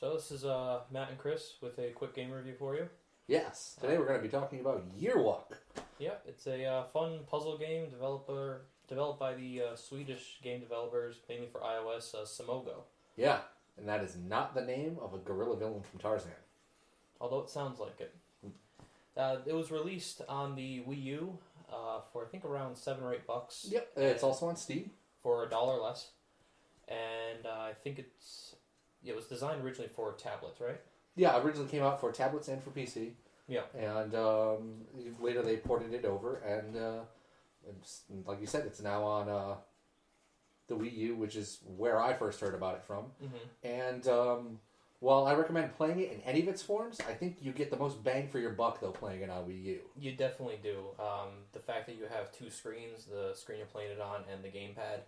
So this is Matt and Chris with a quick game review for you. Yes, today we're going to be talking about Yearwalk. Yeah, it's a fun puzzle game developed by the Swedish game developers, mainly for iOS, Simogo. Yeah, and that is not the name of a gorilla villain from Tarzan. Although it sounds like it. It was released on the Wii U for I think around $7 or $8. Yep, it's also on Steam. For $1 less. And I think it was designed originally for tablets, right? Yeah, originally came out for tablets and for PC. Yeah. And later they ported it over, and like you said, it's now on the Wii U, which is where I first heard about it from. Mm-hmm. And while I recommend playing it in any of its forms, I think you get the most bang for your buck, though, playing it on Wii U. You definitely do. The fact that you have two screens, the screen you're playing it on and the gamepad,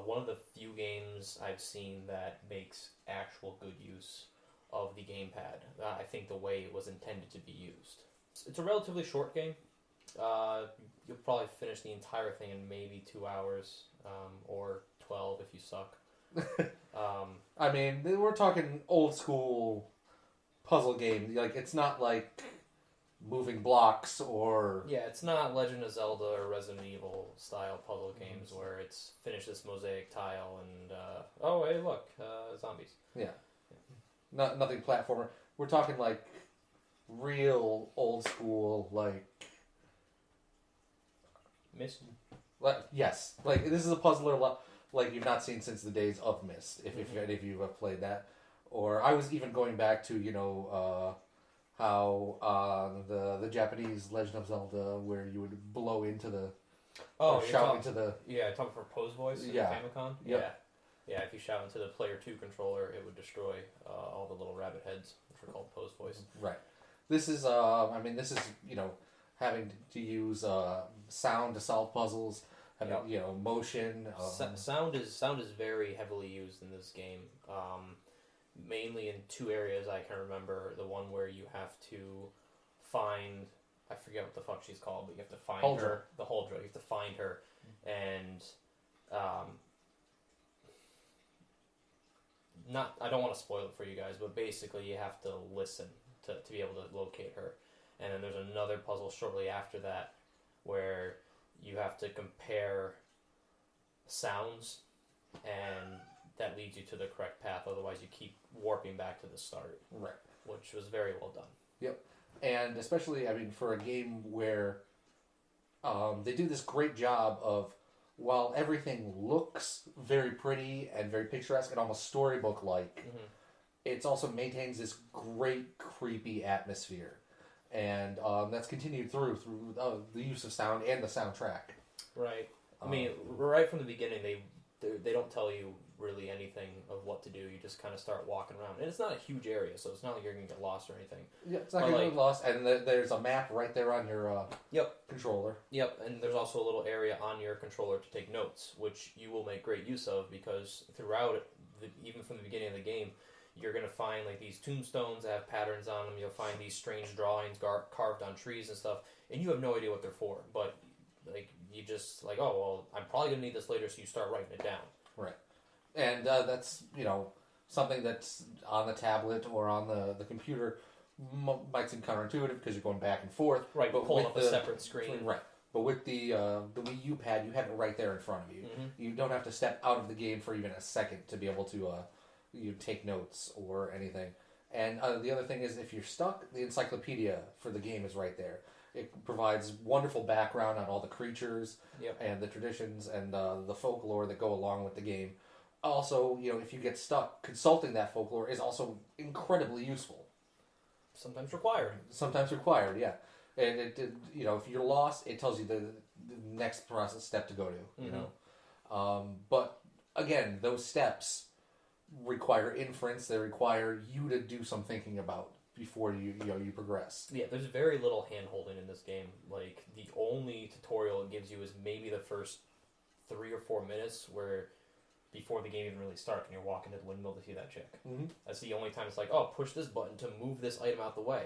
one of the few games I've seen that makes actual good use of the gamepad. I think the way it was intended to be used. It's a relatively short game. You'll probably finish the entire thing in maybe 2 hours, or 12 if you suck. I mean, we're talking old school puzzle game. Like, it's not like moving blocks or... Yeah, it's not Legend of Zelda or Resident Evil style puzzle games where it's finish this mosaic tile and, oh, hey, look, zombies. Yeah. Nothing platformer. We're talking like real old school, like... Myst? Yes. Like, this is a puzzler like you've not seen since the days of Myst, if any of you have played that. Or I was even going back to, how the Japanese Legend of Zelda, where you would blow into the... shout into the... Yeah, talking for pose voice in Yeah. Famicom? Yep. Yeah, if you shout into the player 2 controller, it would destroy all the little rabbit heads, which are called pose voice. Right. This is, having to use sound to solve puzzles, having, motion. Sound is very heavily used in this game. Mainly in two areas I can remember. The one where you have to find, I forget what the fuck she's called, but you have to find her. The Huldra. You have to find her, and I don't want to spoil it for you guys, but basically you have to listen to be able to locate her. And then there's another puzzle shortly after that where you have to compare sounds, and that leads you to the correct path. Otherwise, you keep warping back to the start. Right. Which was very well done. Yep. And especially, for a game where they do this great job of, while everything looks very pretty and very picturesque and almost storybook-like, it also maintains this great, creepy atmosphere. And that's continued through the use of sound and the soundtrack. Right. Right from the beginning, they don't tell you really anything of what to do. You just kind of start walking around. And it's not a huge area, so it's not like you're going to get lost or anything. Yeah, it's not going to get lost. And there's a map right there on your controller. Yep, and there's also a little area on your controller to take notes, which you will make great use of because throughout it, even from the beginning of the game, you're going to find like these tombstones that have patterns on them. You'll find these strange drawings carved on trees and stuff, and you have no idea what they're for. But like you just like, oh well, I'm probably going to need this later, so you start writing it down. Right. And that's, something that's on the tablet or on the computer might seem counterintuitive because you're going back and forth. Right, but pulling up a separate screen. Right. But with the Wii U pad, you have it right there in front of you. Mm-hmm. You don't have to step out of the game for even a second to be able to you take notes or anything. And the other thing is, if you're stuck, the encyclopedia for the game is right there. It provides wonderful background on all the creatures and the traditions and the folklore that go along with the game. Also, if you get stuck, consulting that folklore is also incredibly useful. Sometimes required. Yeah. And if you're lost, it tells you the next process step to go to. But again, those steps require inference. They require you to do some thinking about before you progress. Yeah, there's very little hand-holding in this game. Like, the only tutorial it gives you is maybe the first 3 or 4 minutes where before the game even really starts when you're walking to the windmill to see that chick. Mm-hmm. That's the only time it's like, oh, push this button to move this item out the way.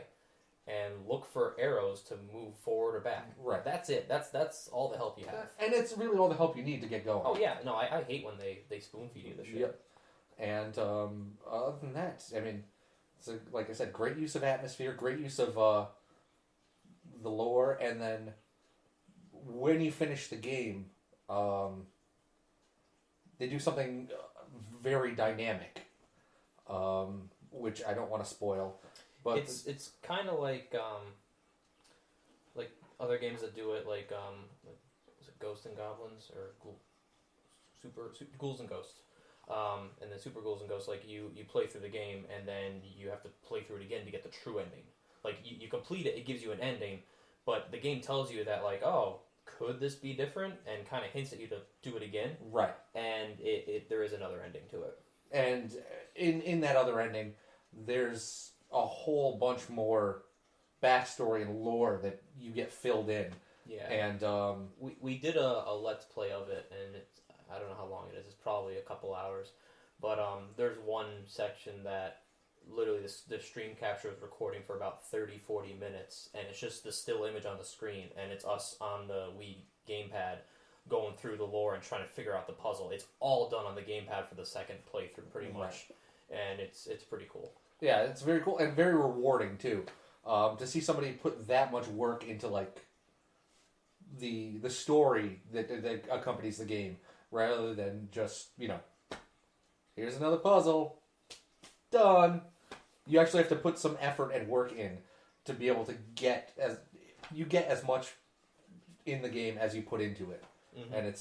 And look for arrows to move forward or back. Right. That's it. That's all the help you have. And it's really all the help you need to get going. Oh, yeah. No, I hate when they spoon-feed you the shit. Yep. And other than that, I mean, like I said, great use of atmosphere, great use of the lore, and then when you finish the game, they do something very dynamic, which I don't want to spoil. But it's kind of like other games that do it, like is it Ghosts and Goblins or Super Ghouls and Ghosts, and then Super Ghouls and Ghosts. Like you play through the game and then you have to play through it again to get the true ending. Like you complete it, it gives you an ending, but the game tells you that like, oh, could this be different, and kind of hints at you to do it again. Right. And there is another ending to it. And in that other ending, there's a whole bunch more backstory and lore that you get filled in. Yeah. And we did a let's play of it, and I don't know how long it is. It's probably a couple hours, but there's one section that literally the stream capture is recording for about 30-40 minutes, and it's just the still image on the screen, and it's us on the Wii gamepad going through the lore and trying to figure out the puzzle. It's all done on the gamepad for the second playthrough, pretty much, and it's pretty cool. Yeah, it's very cool and very rewarding too. To see somebody put that much work into like the story that accompanies the game, rather than just, here's another puzzle, done. You actually have to put some effort and work in to be able to get as much in the game as you put into it. Mm-hmm. And it's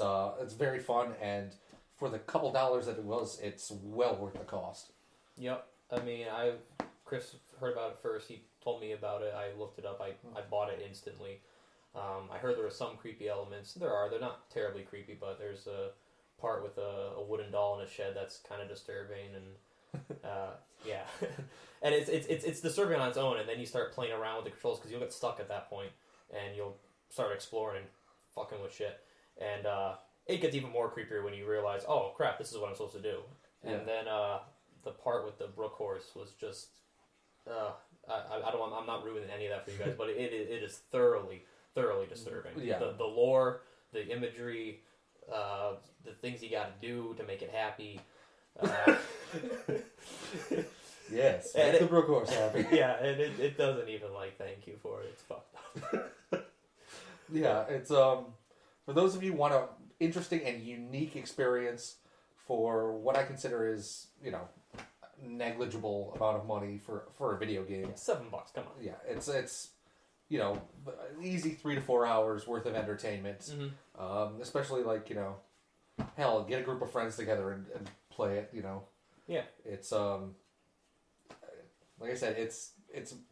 very fun, and for the couple dollars that it was, it's well worth the cost. Yep. I mean, Chris heard about it first. He told me about it. I looked it up. I bought it instantly. I heard there were some creepy elements. They're not terribly creepy, but there's a part with a wooden doll in a shed that's kind of disturbing, and yeah, and it's disturbing on its own. And then you start playing around with the controls because you'll get stuck at that point, and you'll start exploring and fucking with shit. And it gets even more creepier when you realize, oh crap, this is what I'm supposed to do. And then the part with the brook horse was just, I'm not ruining any of that for you guys, but it is thoroughly disturbing. Yeah. The lore, the imagery, the things you got to do to make it happy. Yes, make the brook horse happy. Yeah, and it doesn't even thank you for it. It's fucked up. Yeah, it's for those of you who want an interesting and unique experience for what I consider is, negligible amount of money for a video game. Yeah, $7, come on. Yeah, it's easy 3 to 4 hours worth of entertainment. Mm-hmm. Especially hell, get a group of friends together and play it. Yeah, it's like I said, it's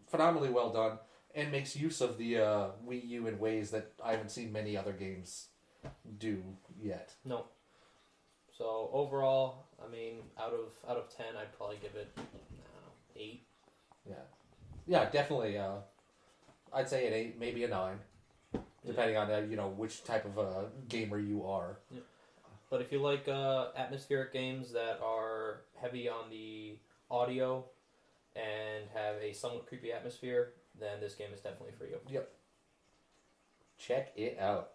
phenomenally well done and makes use of the Wii U in ways that I haven't seen many other games do yet. No. So overall, I mean, out of 10, I'd probably give it 8. Yeah, definitely. I'd say an 8, maybe a 9, depending on which type of gamer you are. Yeah. But if you like atmospheric games that are heavy on the audio and have a somewhat creepy atmosphere, then this game is definitely for you. Yep. Check it out.